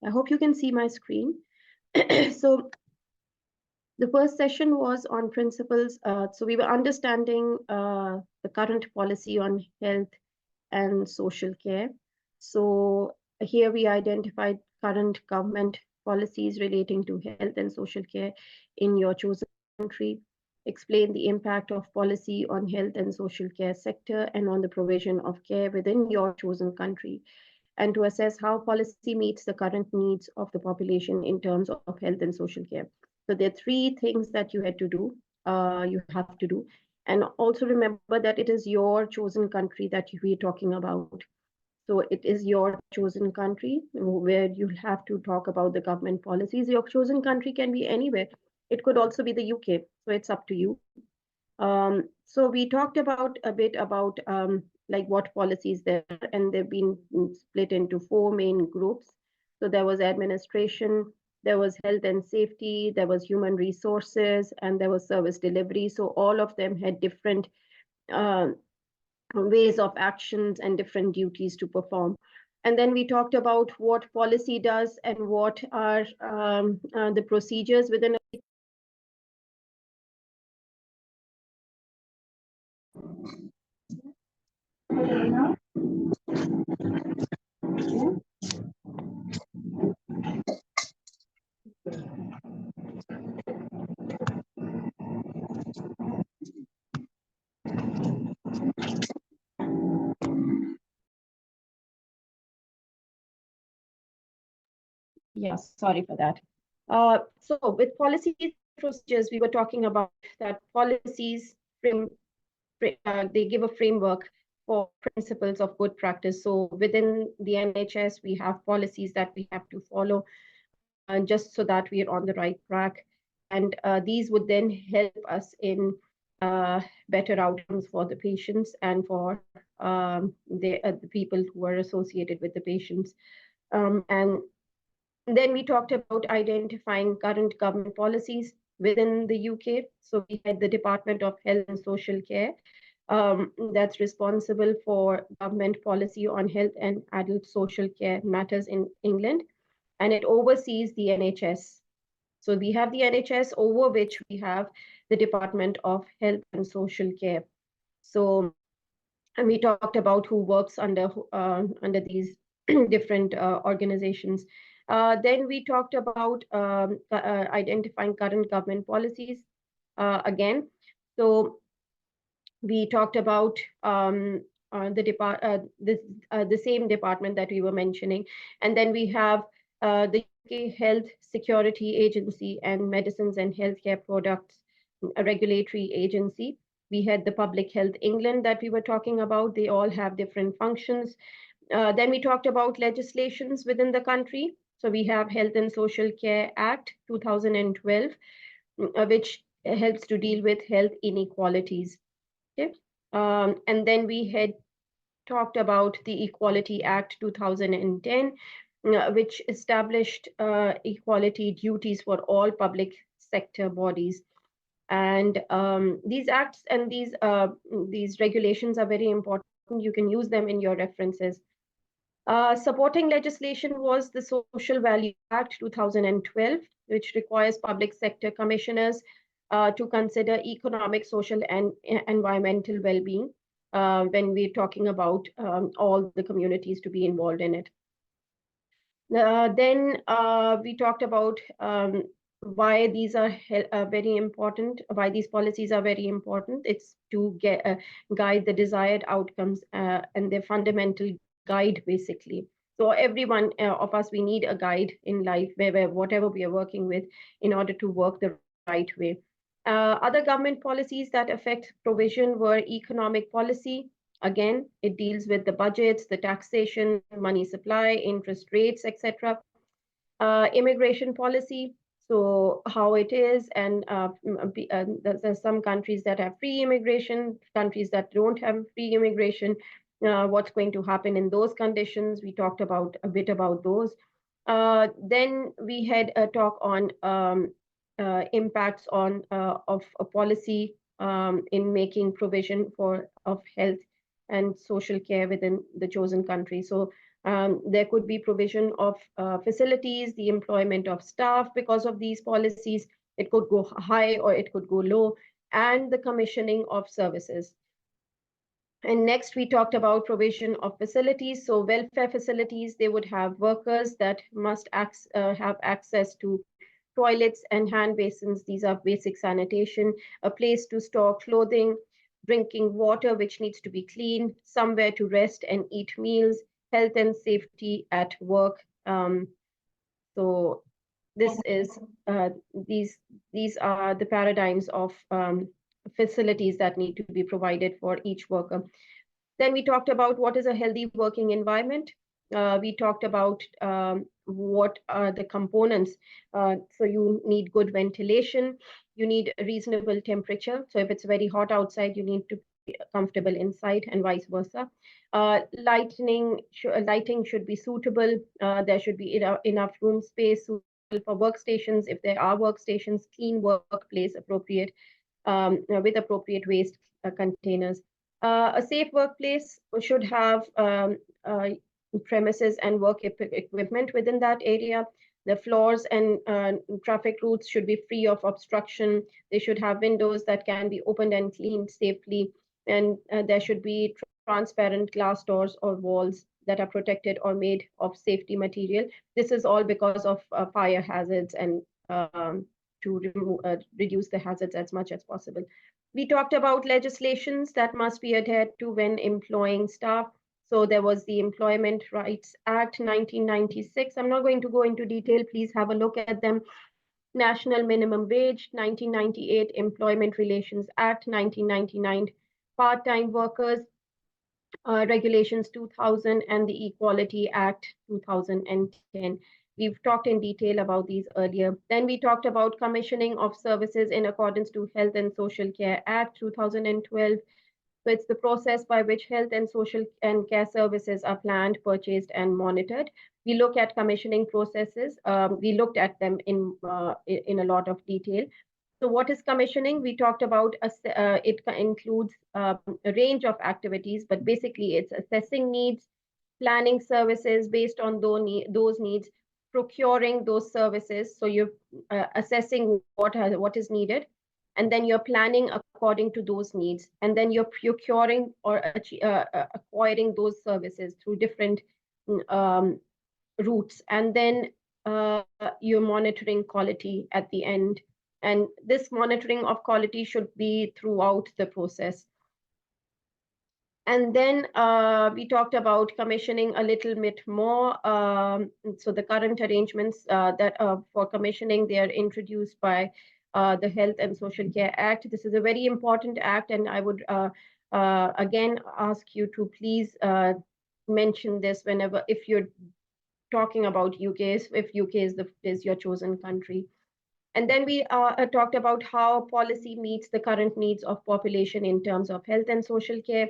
I hope you can see my screen. So the first session was on principles. So we were understanding the current policy on health and social care. So here we identified current government policies relating to health and social care in your chosen country, explain the impact of policy on health and social care sector and on the provision of care within your chosen country, and to assess how policy meets the current needs of the population in terms of health and social care. So there are three things that you had to do, you have to do. And also remember that it is your chosen country that we're talking about. So it is your chosen country where you'll have to talk about the government policies. Your chosen country can be anywhere. It could also be the UK. So it's up to you. So we talked about a bit about like what policies there are, and they've been split into four main groups. So there was administration, there was health and safety, there was human resources, and there was service delivery. So all of them had different ways of actions and different duties to perform. And then we talked about what policy does and what are the procedures within a Yes, sorry for that. So with policies procedures, we were talking about that policies they give a framework for principles of good practice. So within the NHS, we have policies that we have to follow, just so that we are on the right track. And these would then help us in better outcomes for the patients and for the people who are associated with the patients. And then we talked about identifying current government policies within the UK. So we had the Department of Health and Social Care that's responsible for government policy on health and adult social care matters in England, and it oversees the NHS. So we have the NHS, over which we have the Department of Health and Social Care. So, and we talked about who works under these different organizations. Then we talked about identifying current government policies again. So we talked about the same department that we were mentioning, and then we have the UK Health Security Agency and Medicines and Healthcare Products Regulatory Agency. We had the Public Health England that we were talking about. They all have different functions. Then we talked about legislations within the country. So we have Health and Social Care Act 2012, which helps to deal with health inequalities. Okay. And then we had talked about the Equality Act 2010, which established equality duties for all public sector bodies. And these acts and these regulations are very important. You can use them in your references. Supporting legislation was the Social Value Act 2012, which requires public sector commissioners to consider economic, social, and environmental well-being when we're talking about all the communities to be involved in it. Then we talked about why these are very important, why these policies are very important. It's to guide the desired outcomes and their fundamental guide, basically. So every one of us, we need a guide in life where whatever we are working with in order to work the right way. Other government policies that affect provision were economic policy. Again, it deals with the budgets, the taxation, money supply, interest rates, etc. Immigration policy, so how it is, and there's some countries that have free immigration, countries that don't have free immigration. What's going to happen in those conditions? We talked about a bit about those. Then we had a talk on impacts on of a policy in making provision of health and social care within the chosen country. So there could be provision of facilities, the employment of staff because of these policies. It could go high or it could go low, and the commissioning of services. And next, we talked about provision of facilities. So welfare facilities, they would have workers that must have access to toilets and hand basins. These are basic sanitation, a place to store clothing, drinking water, which needs to be clean, somewhere to rest and eat meals, health and safety at work. So this is these are the paradigms of facilities that need to be provided for each worker. Then we talked about what is a healthy working environment. We talked about what are the components. So you need good ventilation, you need a reasonable temperature. So if it's very hot outside, you need to be comfortable inside, and vice versa. Lighting should be suitable. There should be enough room space suitable for workstations. If there are workstations, clean workplace appropriate with appropriate waste containers. A safe workplace should have premises and work equipment within that area. The floors and traffic routes should be free of obstruction. They should have windows that can be opened and cleaned safely. And there should be transparent glass doors or walls that are protected or made of safety material. This is all because of fire hazards and to reduce the hazards as much as possible. We talked about legislations that must be adhered to when employing staff. So there was the Employment Rights Act 1996. I'm not going to go into detail. Please have a look at them. National Minimum Wage 1998, Employment Relations Act 1999, Part-Time Workers Regulations 2000, and the Equality Act 2010. We've talked in detail about these earlier. Then we talked about commissioning of services in accordance to Health and Social Care Act 2012. So it's the process by which health and social and care services are planned, purchased, and monitored. We look at commissioning processes. We looked at them in a lot of detail. So what is commissioning? We talked about it includes a range of activities, but basically it's assessing needs, planning services based on those needs, procuring those services. So you're assessing what is needed, and then you're planning according to those needs, and then you're procuring or acquiring those services through different routes, and then you're monitoring quality at the end. And this monitoring of quality should be throughout the process. And then we talked about commissioning a little bit more. So the current arrangements that for commissioning, they are introduced by the Health and Social Care Act. This is a very important act, and I would again ask you to please mention this whenever, if you're talking about UK, if UK is your chosen country. And then we talked about how policy meets the current needs of population in terms of health and social care.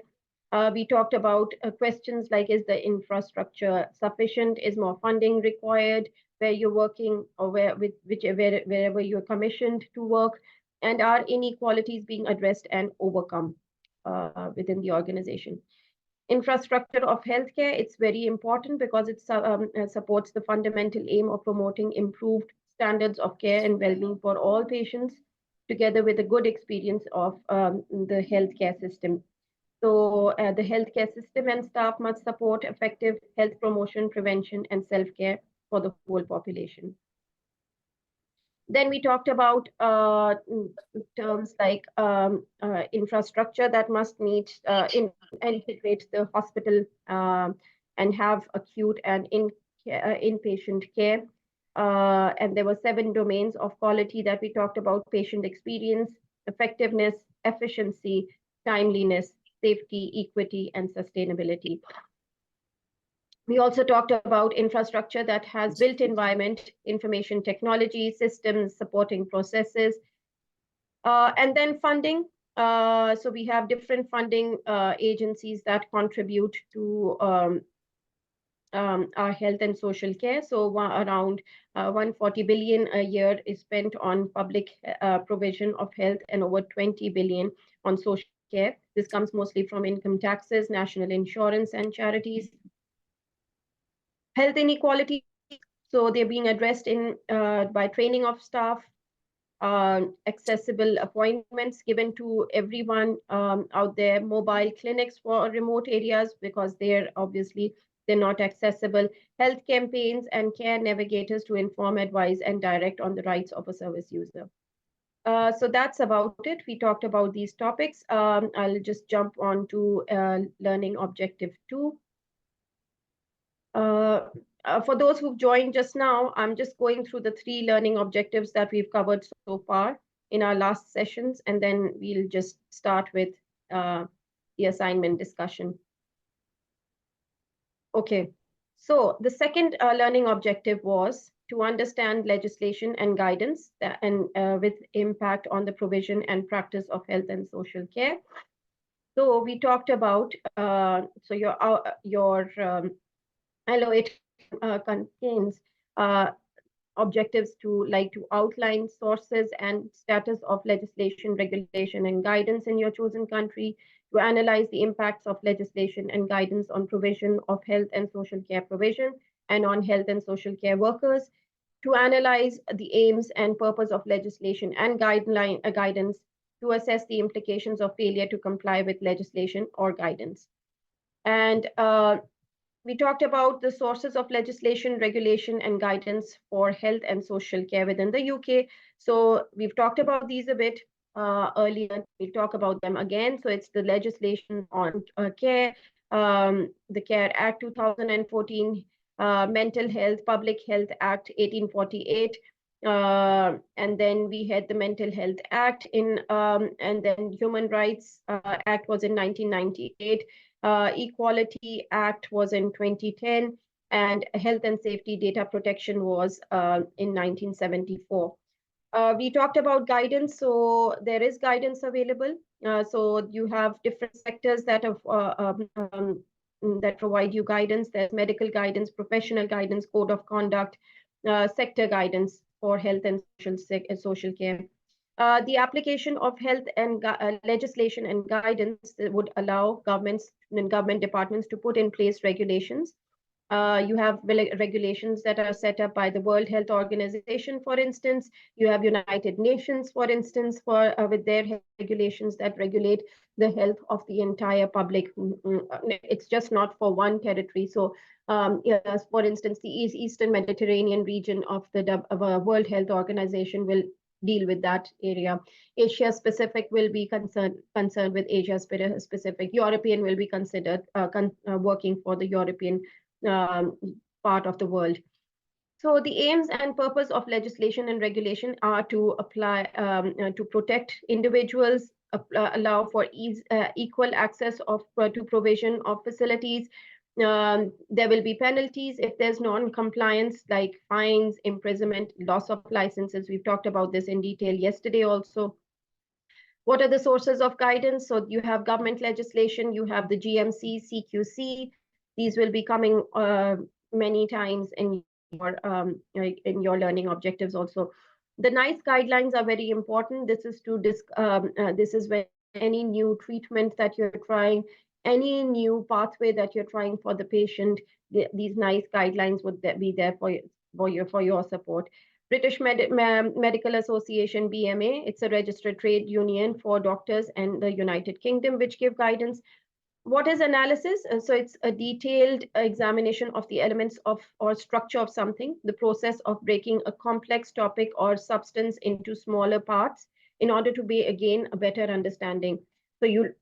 We talked about questions like, is the infrastructure sufficient? Is more funding required where you're working, or wherever you're commissioned to work? And are inequalities being addressed and overcome within the organization? Infrastructure of healthcare, it's very important because it supports the fundamental aim of promoting improved standards of care and well-being for all patients, together with a good experience of the healthcare system. So the healthcare system and staff must support effective health promotion, prevention, and self-care for the whole population. Then we talked about terms like infrastructure that must meet integrate the hospital and have acute and inpatient care. And there were 7 domains of quality that we talked about: patient experience, effectiveness, efficiency, timeliness, safety, equity, and sustainability. We also talked about infrastructure that has built environment, information technology, systems, supporting processes, and then funding. So we have different funding agencies that contribute to our health and social care. So around 140 billion a year is spent on public provision of health, and over 20 billion on social care. This comes mostly from income taxes, national insurance, and charities. Health inequality, so they're being addressed by training of staff, accessible appointments given to everyone out there, mobile clinics for remote areas because they're not accessible, health campaigns and care navigators to inform, advise, and direct on the rights of a service user. So that's about it. We talked about these topics. I'll just jump on to learning objective 2. For those who've joined just now, I'm just going through the 3 learning objectives that we've covered so far in our last sessions, and then we'll just start with the assignment discussion. Okay, so the second learning objective was to understand legislation and guidance with impact on the provision and practice of health and social care. So we talked about, so your LOA contains objectives to outline sources and status of legislation, regulation, and guidance in your chosen country, to analyze the impacts of legislation and guidance on provision of health and social care provision and on health and social care workers, to analyze the aims and purpose of legislation and guidance, to assess the implications of failure to comply with legislation or guidance. And we talked about the sources of legislation, regulation, and guidance for health and social care within the UK. So we've talked about these a bit earlier. We'll talk about them again. So it's the legislation on care, the Care Act 2014, Mental Health, Public Health Act 1848, and then we had the Mental Health Act and then Human Rights Act was in 1998. Equality Act was in 2010, and Health and Safety Data Protection was in 1974. We talked about guidance, so there is guidance available. So you have different sectors that provide you guidance. There's medical guidance, professional guidance, code of conduct, sector guidance for health and social care. The application of health and legislation and guidance would allow governments and government departments to put in place regulations. You have regulations that are set up by the World Health Organization, for instance. You have United Nations, for instance, with their regulations that regulate the health of the entire public. It's just not for one territory. So, yes, for instance, the Eastern Mediterranean region of the World Health Organization will deal with that area. Asia Pacific will be concerned with Asia Pacific. European will be considered working for the European part of the world. So the aims and purpose of legislation and regulation are to apply to protect individuals, allow for equal access to provision of facilities. There will be penalties if there's non-compliance, like fines, imprisonment, loss of licenses. We've talked about this in detail yesterday also. What are the sources of guidance? So you have government legislation, you have the GMC, CQC. These will be coming many times in your learning objectives also. The NICE guidelines are very important. This is when any new treatment that you're trying, any new pathway that you're trying for the patient, these NICE guidelines would be there for your support. British Medical Association, BMA, it's a registered trade union for doctors and the United Kingdom, which give guidance. What is analysis? So it's a detailed examination of the elements of or structure of something, the process of breaking a complex topic or substance into smaller parts in order to be, again, a better understanding. So you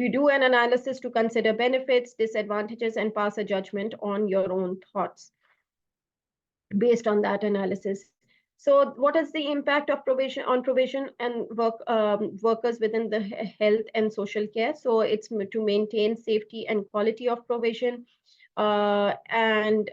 do an analysis to consider benefits, disadvantages, and pass a judgment on your own thoughts based on that analysis. So what is the impact of provision and workers within the health and social care? So it's to maintain safety and quality of provision and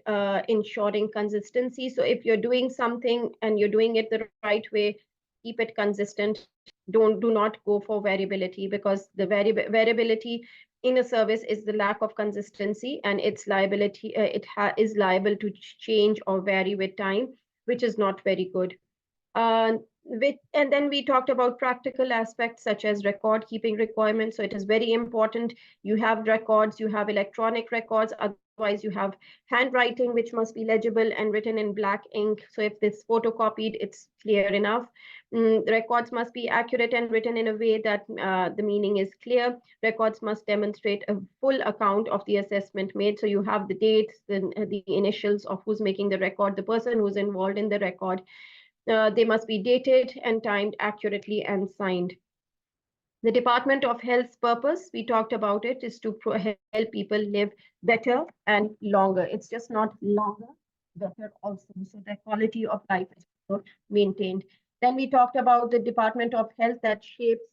ensuring consistency. So if you're doing something and you're doing it the right way, keep it consistent. Do not go for variability, because the variability in a service is the lack of consistency, and its liability is liable to change or vary with time, which is not very good. And then we talked about practical aspects such as record keeping requirements. So it is very important you have records, you have electronic records, otherwise you have handwriting which must be legible and written in black ink. So if it's photocopied, it's clear enough. The records must be accurate and written in a way that the meaning is clear. Records must demonstrate a full account of the assessment made. So you have the dates, the initials of who's making the record, the person who's involved in the record. They must be dated and timed accurately and signed. The Department of Health's purpose, we talked about it, is to help people live better and longer. It's just not longer, better also. So the quality of life is maintained. Then we talked about the Department of Health that shapes,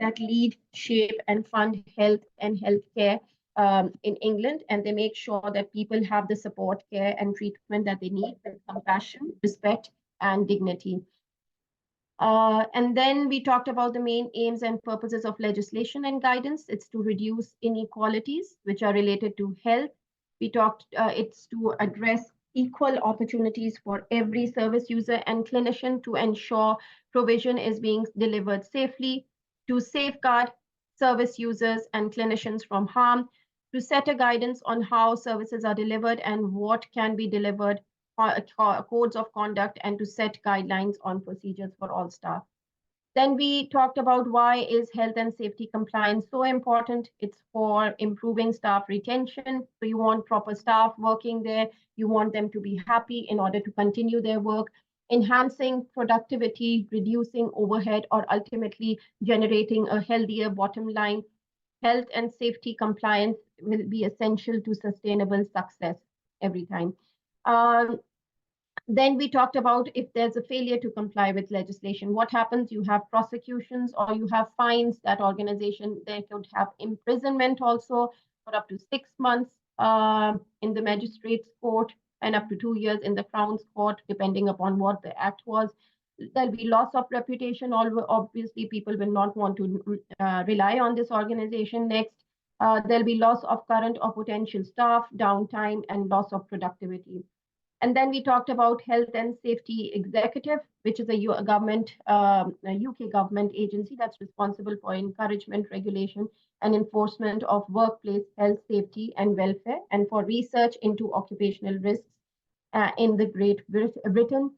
that lead, shape, and fund health and healthcare in England, and they make sure that people have the support, care, and treatment that they need with compassion, respect, and dignity. And then we talked about the main aims and purposes of legislation and guidance. It's to reduce inequalities which are related to health. We talked, it's to address equal opportunities for every service user and clinician to ensure provision is being delivered safely, to safeguard service users and clinicians from harm, to set a guidance on how services are delivered and what can be delivered, codes of conduct, and to set guidelines on procedures for all staff. Then we talked about why is health and safety compliance so important. It's for improving staff retention. So you want proper staff working there. You want them to be happy in order to continue their work, enhancing productivity, reducing overhead, or ultimately generating a healthier bottom line. Health and safety compliance will be essential to sustainable success every time. Then we talked about if there's a failure to comply with legislation, what happens? You have prosecutions or you have fines. That organization, they could have imprisonment also for up to 6 months in the magistrate's court and up to 2 years in the Crown's court, depending upon what the act was. There'll be loss of reputation. Obviously, people will not want to rely on this organization next. There'll be loss of current or potential staff, downtime, and loss of productivity. And then we talked about Health and Safety Executive, which is a UK government agency that's responsible for encouragement, regulation, and enforcement of workplace health, safety, and welfare, and for research into occupational risks in the Great Britain.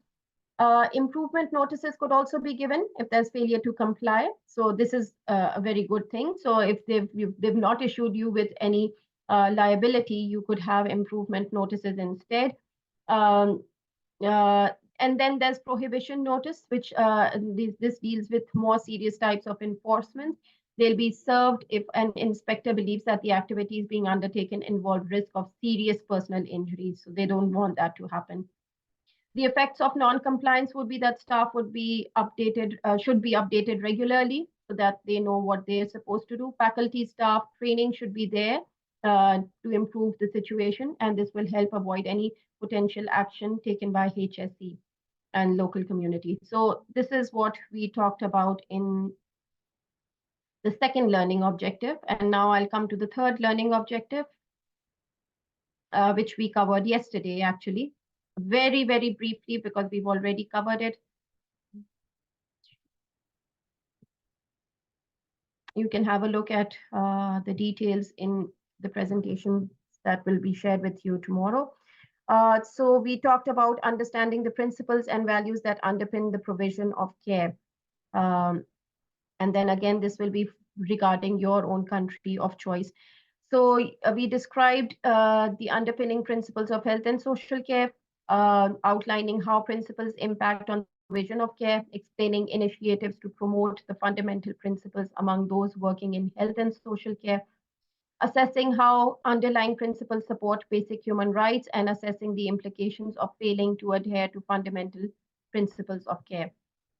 Improvement notices could also be given if there's failure to comply. So this is a very good thing. So if they've not issued you with any liability, you could have improvement notices instead. And then there's prohibition notice, which this deals with more serious types of enforcement. They'll be served if an inspector believes that the activities being undertaken involve risk of serious personal injuries. So they don't want that to happen. The effects of non-compliance would be that staff would be updated, should be updated regularly so that they know what they're supposed to do. Faculty staff training should be there to improve the situation, and this will help avoid any potential action taken by H&SC and local community. So this is what we talked about in the second learning objective. And now I'll come to the third learning objective, which we covered yesterday, actually. Very, very briefly, because we've already covered it. You can have a look at the details in the presentation that will be shared with you tomorrow. So we talked about understanding the principles and values that underpin the provision of care. And then again, this will be regarding your own country of choice. So we described the underpinning principles of health and social care, outlining how principles impact on the provision of care, explaining initiatives to promote the fundamental principles among those working in health and social care, assessing how underlying principles support basic human rights, and assessing the implications of failing to adhere to fundamental principles of care.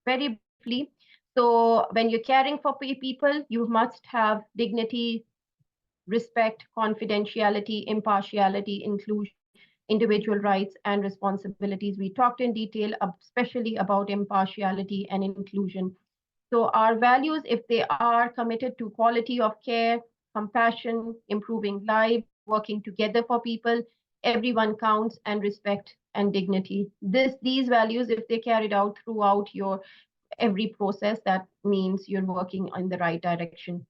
Very briefly, so when you're caring for people, you must have dignity, respect, confidentiality, impartiality, inclusion, individual rights, and responsibilities. We talked in detail, especially about impartiality and inclusion. So our values, if they are committed to quality of care, compassion, improving lives, working together for people, everyone counts, and respect and dignity. These values, if they carried out throughout your every process, that means you're working in the right direction.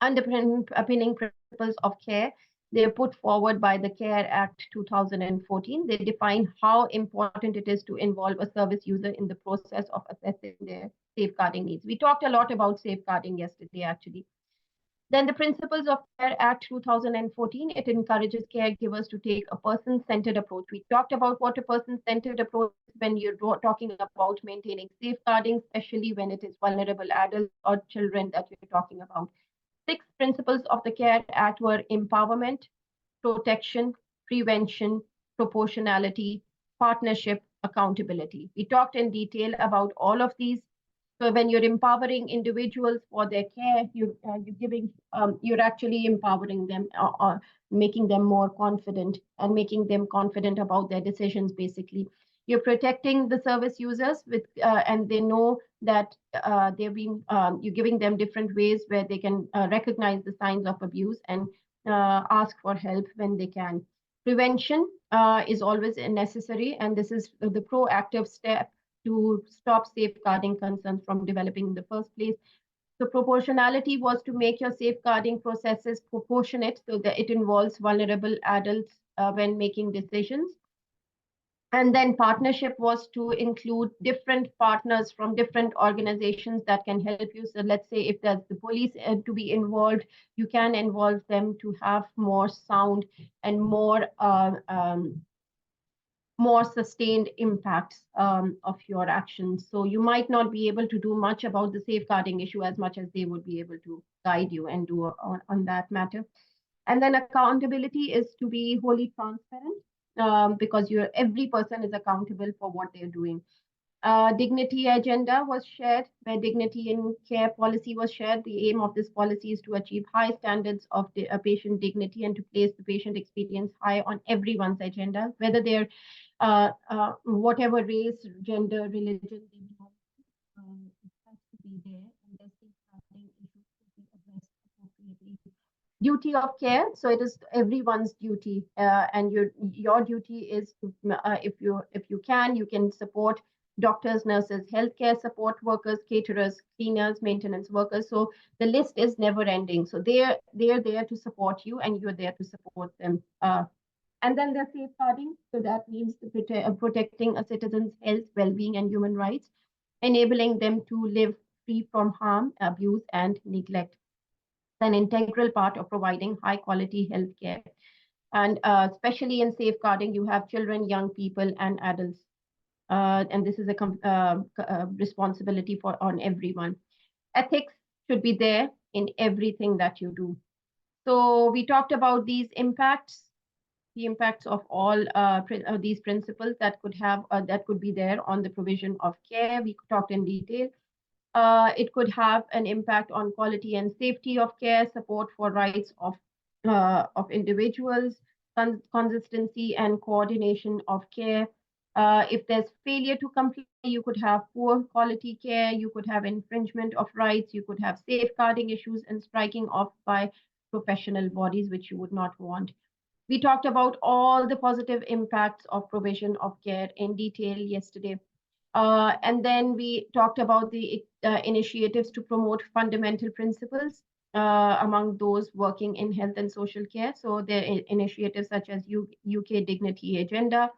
Underpinning principles of care, they are put forward by the CARE Act 2014. They define how important it is to involve a service user in the process of assessing their safeguarding needs. We talked a lot about safeguarding yesterday, actually. Then the principles of CARE Act 2014, it encourages caregivers to take a person-centered approach. We talked about what a person-centered approach is when you're talking about maintaining safeguarding, especially when it is vulnerable adults or children that you're talking about. 6 principles of the CARE Act were empowerment, protection, prevention, proportionality, partnership, accountability. We talked in detail about all of these. So when you're empowering individuals for their care, you're actually empowering them, or making them more confident and making them confident about their decisions. Basically, you're protecting the service users with, and they know that you're giving them different ways where they can recognize the signs of abuse and ask for help when they can. Prevention is always necessary, and this is the proactive step to stop safeguarding concerns from developing in the first place. So proportionality was to make your safeguarding processes proportionate so that it involves vulnerable adults when making decisions. And then partnership was to include different partners from different organizations that can help you. So let's say if there's the police to be involved, you can involve them to have more sound and more sustained impacts of your actions. So you might not be able to do much about the safeguarding issue as much as they would be able to guide you and do on that matter. And then accountability is to be wholly transparent, because every person is accountable for what they're doing. Dignity agenda was shared, where dignity in care policy was shared. The aim of this policy is to achieve high standards of patient dignity and to place the patient experience high on everyone's agenda, whether they're whatever race, gender, religion they belong to. It has to be there, and their safeguarding issues to be addressed appropriately. Duty of care, so it is everyone's duty, and your duty is to, if you can support doctors, nurses, healthcare support workers, caterers, cleaners, maintenance workers. So the list is never ending. So they're there to support you, and you're there to support them. And then the safeguarding, so that means protecting a citizen's health, well-being, and human rights, enabling them to live free from harm, abuse, and neglect. An integral part of providing high-quality health care. And especially in safeguarding, you have children, young people, and adults. And this is a responsibility on everyone. Ethics should be there in everything that you do. So we talked about these impacts, the impacts of all these principles that could be there on the provision of care. We talked in detail. It could have an impact on quality and safety of care, support for rights of individuals, consistency and coordination of care. If there's failure to comply, you could have poor quality care, you could have infringement of rights, you could have safeguarding issues and striking off by professional bodies, which you would not want. We talked about all the positive impacts of provision of care in detail yesterday. And then we talked about the initiatives to promote fundamental principles among those working in health and social care. So there are initiatives such as UK Dignity Agenda,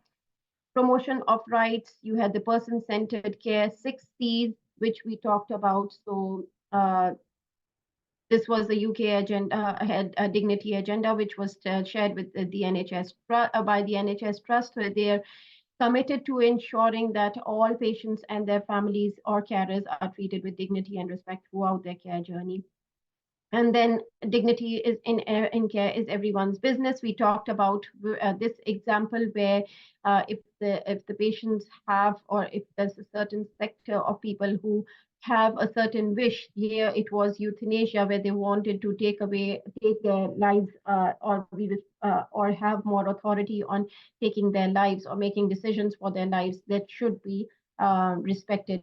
promotion of rights. You had the person-centered care, 6 Cs, which we talked about. So this was the UK agenda, had a dignity agenda, which was shared with the NHS by the NHS Trust. So they're committed to ensuring that all patients and their families or carers are treated with dignity and respect throughout their care journey. And then dignity is in care is everyone's business. We talked about this example where if the patients have, or if there's a certain sector of people who have a certain wish. Here it was euthanasia, where they wanted to take their lives, or have more authority on taking their lives or making decisions for their lives that should be respected.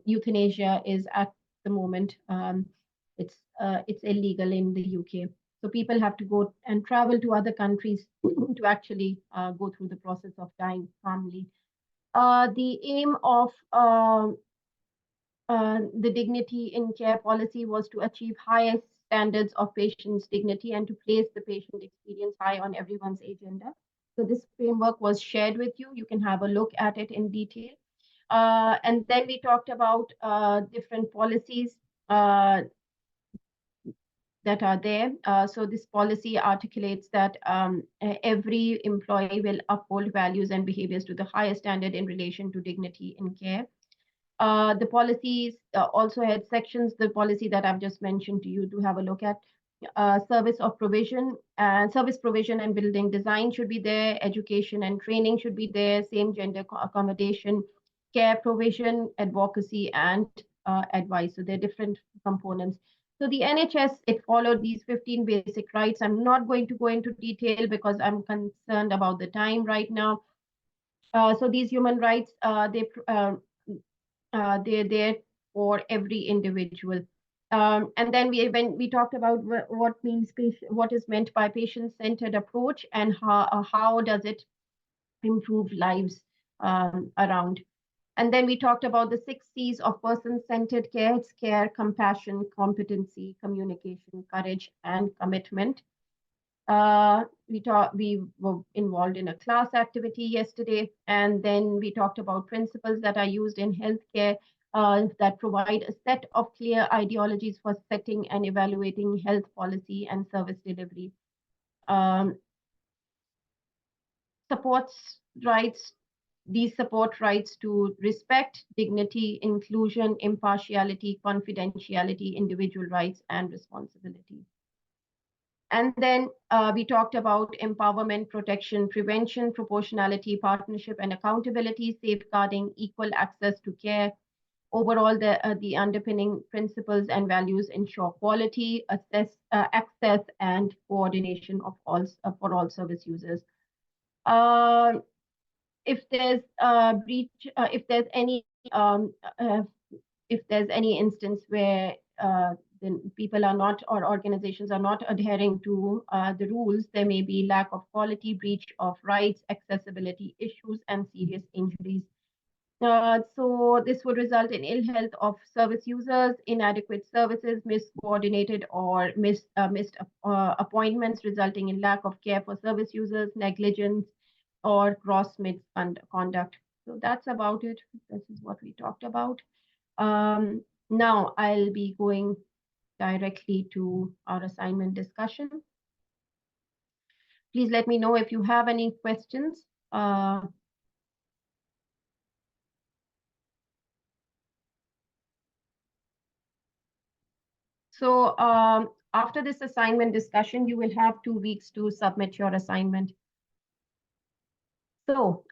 Euthanasia is at the moment it's illegal in the UK. So people have to go and travel to other countries important to actually go through the process of dying calmly. The aim of the dignity in care policy was to achieve highest standards of patient's dignity and to place the patient experience high on everyone's agenda. So this framework was shared with you. You can have a look at it in detail. And then we talked about different policies that are there. So this policy articulates that every employee will uphold values and behaviors to the highest standard in relation to dignity in care. The policies also had sections, the policy that I've just mentioned to you to have a look at. Service provision and building design should be there, education and training should be there, same gender accommodation, care provision, advocacy, and advice. So they're different components. So the NHS, it followed these 15 basic rights. I'm not going to go into detail because I'm concerned about the time right now. So these human rights, they're there for every individual. And then when we talked about what is meant by patient-centered approach and how does it improve lives around. And then we talked about the 6 C's of person-centered care. It's care, compassion, competency, communication, courage, and commitment. We were involved in a class activity yesterday, and then we talked about principles that are used in healthcare that provide a set of clear ideologies for setting and evaluating health policy and service delivery. Supports rights. These support rights to respect, dignity, inclusion, impartiality, confidentiality, individual rights, and responsibility. And then we talked about empowerment, protection, prevention, proportionality, partnership, and accountability, safeguarding equal access to care. Overall, the underpinning principles and values ensure quality, access, and coordination of for all service users. If there's a breach, if there's any instance where then people are not, or organizations are not adhering to the rules, there may be lack of quality, breach of rights, accessibility issues, and serious injuries. So this would result in ill health of service users, inadequate services, miscoordinated or missed appointments, resulting in lack of care for service users, negligence, or gross misconduct. So that's about it. This is what we talked about. Now I'll be going directly to our assignment discussion. Please let me know if you have any questions. So after this assignment discussion, you will have 2 weeks to submit your assignment. So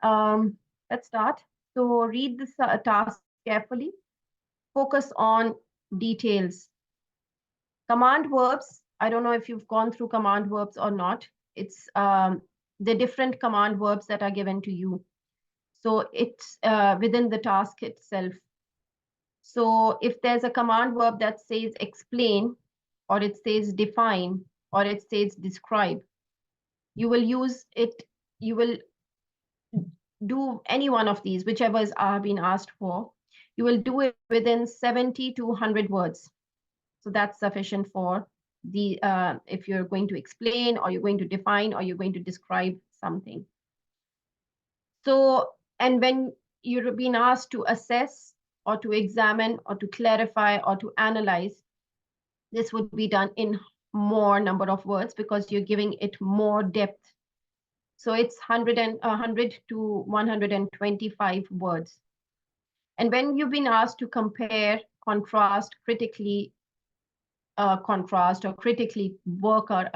let's start. So read this task carefully. Focus on details. Command verbs. I don't know if you've gone through command verbs or not. It's the different command verbs that are given to you. So it's within the task itself. So if there's a command verb that says explain, or it says define, or it says describe, you will use it, you will do any one of these, whichever is been asked for. You will do it within 70 to 100 words. So that's sufficient for the if you're going to explain, or you're going to define, or you're going to describe something. So, and when you're being asked to assess, or to examine, or to clarify, or to analyze, this would be done in more number of words because you're giving it more depth. So it's 100 to 125 words. And when you've been asked to compare, contrast, critically contrast, or critically work or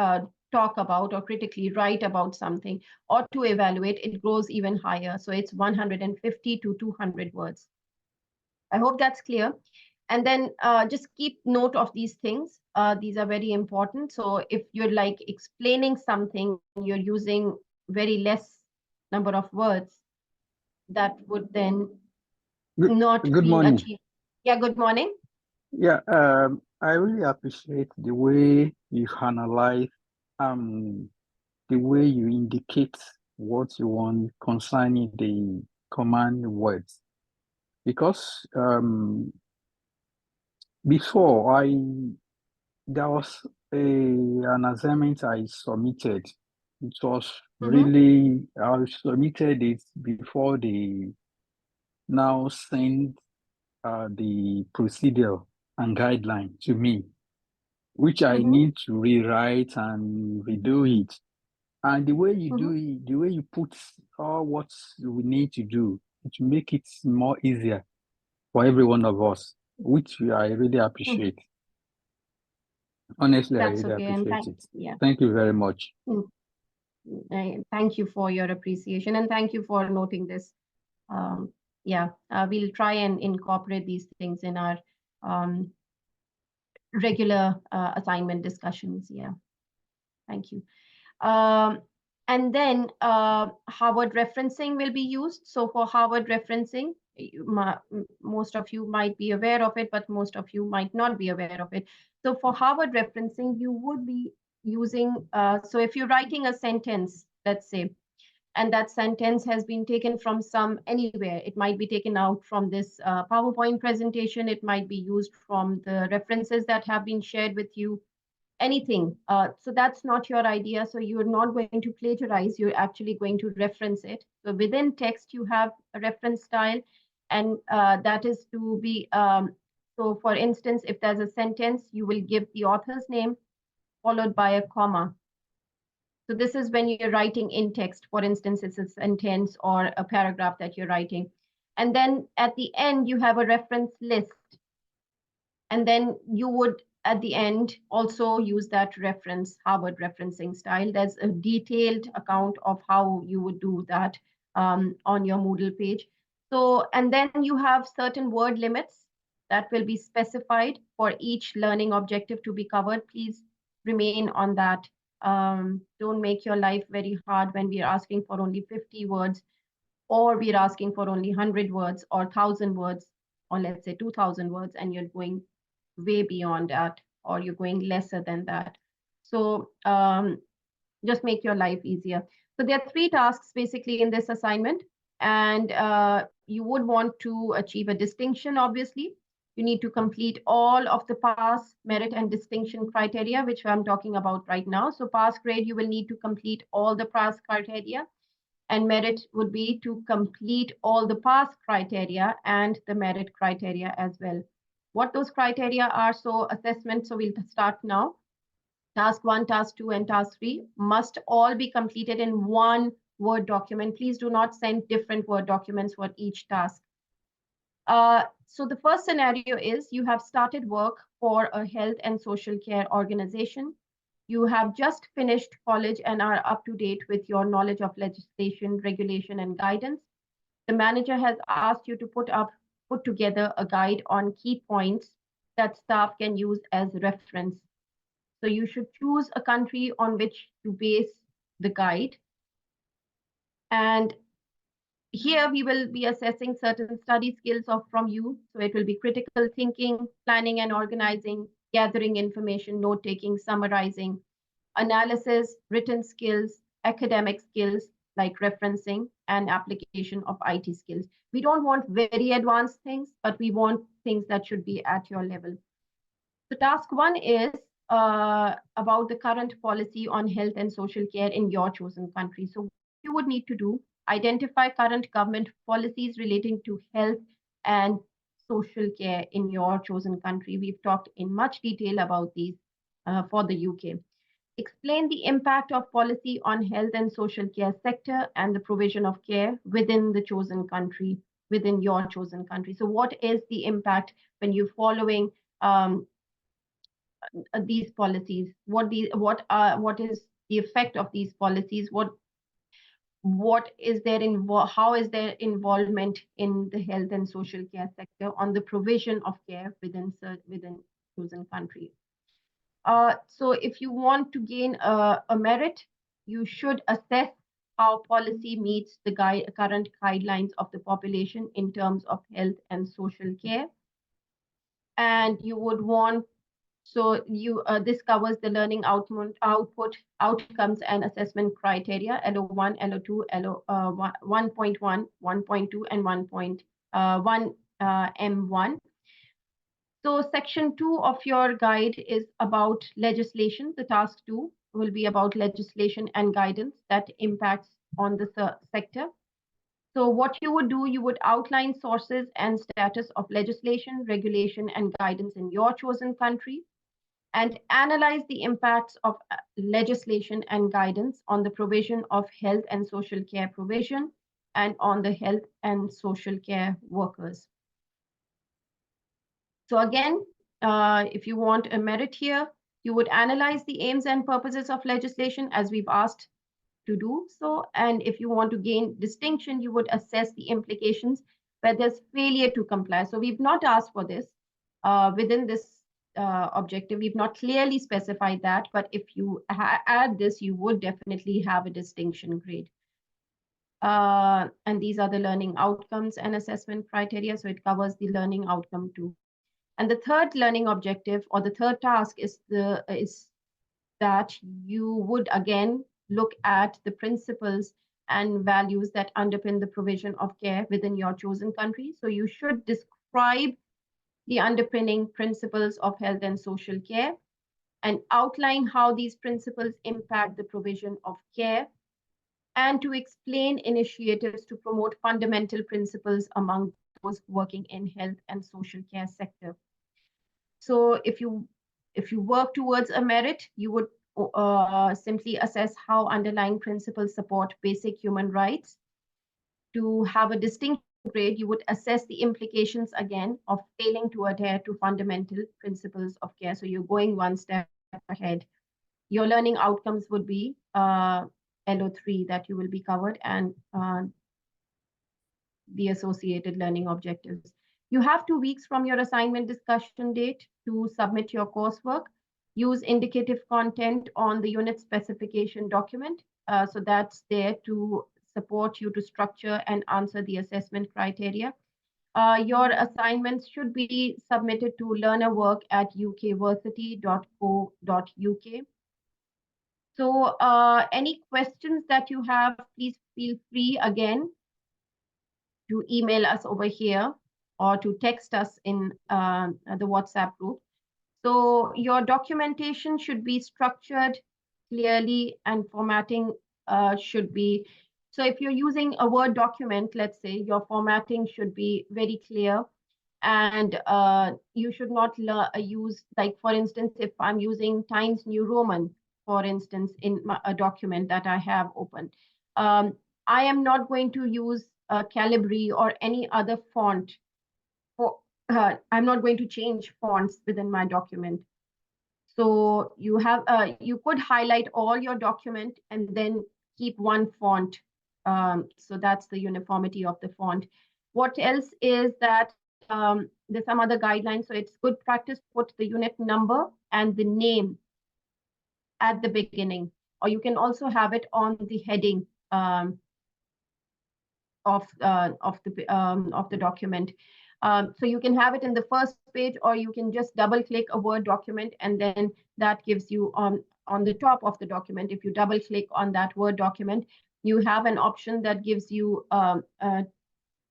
talk about, or critically write about something, or to evaluate, it goes even higher. So it's 150 to 200 words. I hope that's clear. And then just keep note of these things. These are very important. So if you're like explaining something, you're using very less number of words, that would then not good be morning. achieved. Yeah, good morning. Yeah, I really appreciate the way you analyze the way you indicate what you want concerning the command words. Because before there was an assignment I submitted. It was really, I submitted it before they now send the procedure and guideline to me, which I need to rewrite and redo it. And the way you do it, the way you put all what we need to do, to make it more easier for every one of us, which I really appreciate. Honestly, I That's really okay. And appreciate it. Thank you very much. Thank you for your appreciation, and thank you for noting this. We'll try and incorporate these things in our regular assignment discussions. Yeah, thank you. And then Harvard referencing will be used. So for Harvard referencing, most of you might be aware of it, but most of you might not be aware of it. So for Harvard referencing, you would be using, so if you're writing a sentence, let's say, and that sentence has been taken from anywhere. It might be taken out from this PowerPoint presentation. It might be used from the references that have been shared with you, anything. So that's not your idea. So you're not going to plagiarize. You're actually going to reference it. So within text, you have a reference style, and that is to be, so for instance, if there's a sentence, you will give the author's name followed by a comma. So this is when you're writing in text. For instance, it's a sentence or a paragraph that you're writing. And then at the end, you have a reference list. And then you would, at the end, also use that reference, Harvard referencing style. There's a detailed account of how you would do that on your Moodle page. So, and then you have certain word limits that will be specified for each learning objective to be covered. Please remain on that. Don't make your life very hard when we are asking for only 50 words, or we're asking for only 100 words or 1,000 words, or let's say 2,000 words, and you're going way beyond that, or you're going lesser than that. So just make your life easier. So there are 3 tasks basically in this assignment, and you would want to achieve a distinction, obviously. You need to complete all of the pass, merit, and distinction criteria, which I'm talking about right now. So pass grade, you will need to complete all the pass criteria, and merit would be to complete all the pass criteria and the merit criteria as well. What those criteria are, so assessment, so we'll start now. Task 1, Task 2, and Task 3 must all be completed in one Word document. Please do not send different Word documents for each task. So the first scenario is you have started work for a health and social care organization. You have just finished college and are up to date with your knowledge of legislation, regulation, and guidance. The manager has asked you to put together a guide on key points that staff can use as reference. So you should choose a country on which to base the guide. And here we will be assessing certain study skills from you. So it will be critical thinking, planning and organizing, gathering information, note-taking, summarizing, analysis, written skills, academic skills like referencing, and application of IT skills. We don't want very advanced things, but we want things that should be at your level. So task 1 is about the current policy on health and social care in your chosen country. So what you would need to do, identify current government policies relating to health and social care in your chosen country. We've talked in much detail about these for the UK. Explain the impact of policy on health and social care sector and the provision of care within the chosen country, within your chosen country. So what is the impact when you're following these policies? What is the effect of these policies? What is how is their involvement in the health and social care sector on the provision of care within chosen country? So if you want to gain a merit, you should assess how policy meets the current guidelines of the population in terms of health and social care. And you would want So this covers the learning output, outcomes, and assessment criteria, LO1, LO2, LO 1.1, 1.2, and 1.1 M1. So section 2 of your guide is about legislation. The task 2 will be about legislation and guidance that impacts on the sector. So what you would do, you would outline sources and status of legislation, regulation, and guidance in your chosen country, and analyze the impacts of legislation and guidance on the provision of health and social care provision and on the health and social care workers. So again, if you want a merit here, you would analyze the aims and purposes of legislation as we've asked to do so. And if you want to gain distinction, you would assess the implications where there's failure to comply. So we've not asked for this within this objective. We've not clearly specified that, but if you add this, you would definitely have a distinction grade. And these are the learning outcomes and assessment criteria. So it covers the learning outcome too. And the third learning objective, or the third task, is that you would again look at the principles and values that underpin the provision of care within your chosen country. So you should describe the underpinning principles of health and social care and outline how these principles impact the provision of care, and to explain initiatives to promote fundamental principles among those working in health and social care sector. So if you work towards a merit, you would simply assess how underlying principles support basic human rights. To have a distinct grade, you would assess the implications again of failing to adhere to fundamental principles of care. So you're going one step ahead. Your learning outcomes would be LO3 that you will be covered, and the associated learning objectives. You have 2 weeks from your assignment discussion date to submit your coursework. Use indicative content on the unit specification document. So that's there to support you to structure and answer the assessment criteria. Your assignments should be submitted to learnerwork@ukversity.co.uk. So any questions that you have, please feel free again to email us over here or to text us in the WhatsApp group. So your documentation should be structured clearly, and formatting should be, so if you're using a Word document, let's say, your formatting should be very clear, and you should not use, like, for instance, if I'm using Times New Roman, for instance, in a document that I have open, I am not going to use Calibri or any other font. I'm not going to change fonts within my document. So you have you could highlight all your document and then keep one font. So that's the uniformity of the font. What else is that there's some other guidelines. So it's good practice to put the unit number and the name at the beginning, or you can also have it on the heading of the document. So you can have it in the first page, or you can just double click a Word document, and then that gives you on the top of the document. If you double click on that Word document, you have an option that gives you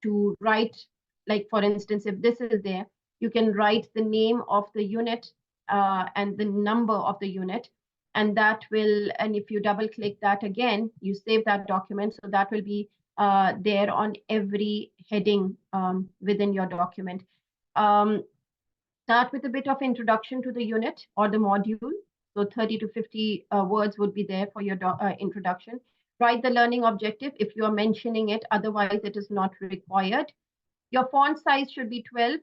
to write, like, for instance, if this is there, you can write the name of the unit and the number of the unit, and that will, and if you double click that again, you save that document, so that will be there on every heading within your document. Start with a bit of introduction to the unit or the module. So 30 to 50 words would be there for your introduction. Write the learning objective if you are mentioning it, otherwise it is not required. Your font size should be 12.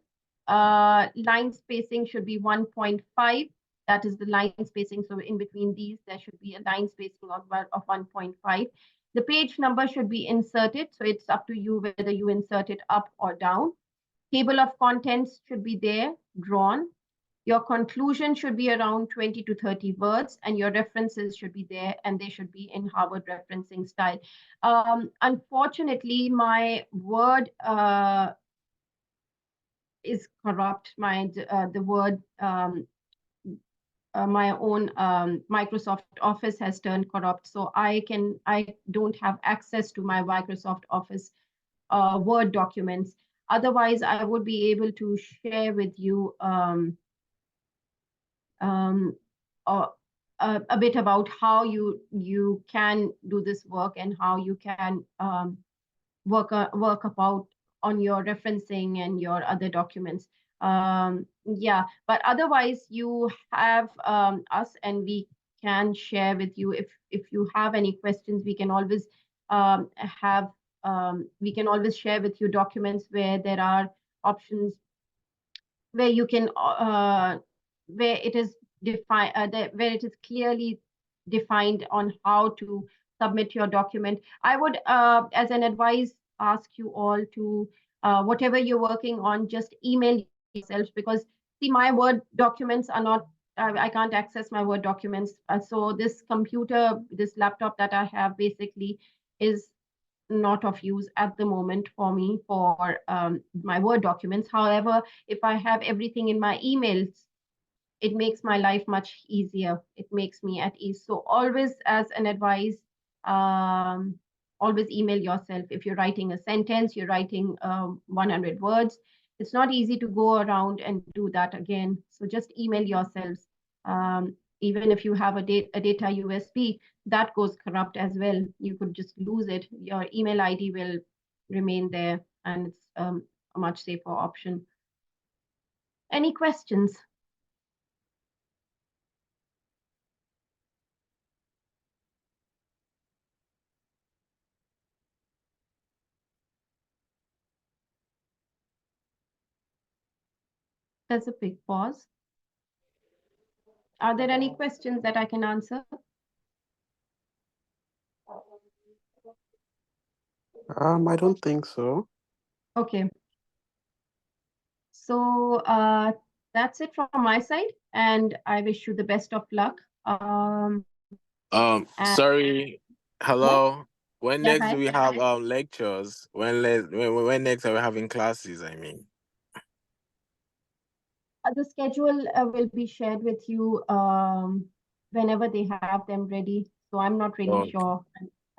Line spacing should be 1.5. That is the line spacing. So in between these, there should be a line spacing of 1.5. The page number should be inserted. So it's up to you whether you insert it up or down. Table of contents should be there, drawn. Your conclusion should be around 20 to 30 words, and your references should be there, and they should be in Harvard referencing style. Unfortunately, my Word is corrupt. The Word my own Microsoft Office has turned corrupt, so I don't have access to my Microsoft Office Word documents. Otherwise, I would be able to share with you a bit about how you can do this work and how you can work about on your referencing and your other documents. Yeah, but otherwise you have us, and we can share with you if you have any questions. We can always share with you documents where there are options where you can where it is where it is clearly defined on how to submit your document. I would, as an advice, ask you all to whatever you're working on, just email yourselves, because see, my Word documents are not. I can't access my Word documents. So this computer, this laptop that I have, basically is not of use at the moment for me for my Word documents. However, if I have everything in my emails, it makes my life much easier. It makes me at ease. So always, as an advice, always email yourself. If you're writing a sentence, you're writing 100 words, it's not easy to go around and do that again. So just email yourselves. Even if you have a data USB, that goes corrupt as well. You could just lose it. Your email ID will remain there, and it's a much safer option. Any questions? There's a big pause. Are there any questions that I can answer? I don't think so. Okay. So that's it from my side, and I wish you the best of luck. Sorry. Hello. When Yeah, next hi. do we have lectures? When next are we having classes? I mean. The schedule will be shared with you whenever they have them ready. So I'm not really Okay. sure.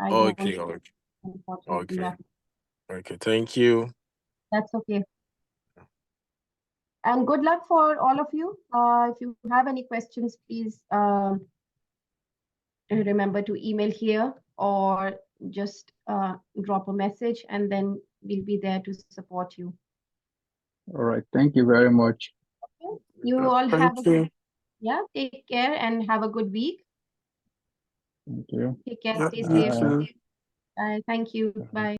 I Okay. don't, Okay. unfortunately. Okay. Yeah, Okay. Thank you. that's okay. And good luck for all of you. If you have any questions, please remember to email here or just drop a message, and then we'll be there to support you. All right. Thank you very much. Okay. You all have Thank you. take care and have a good week. Thank you. Take care. Yeah, Stay you safe. too. Bye. Thank you. Bye.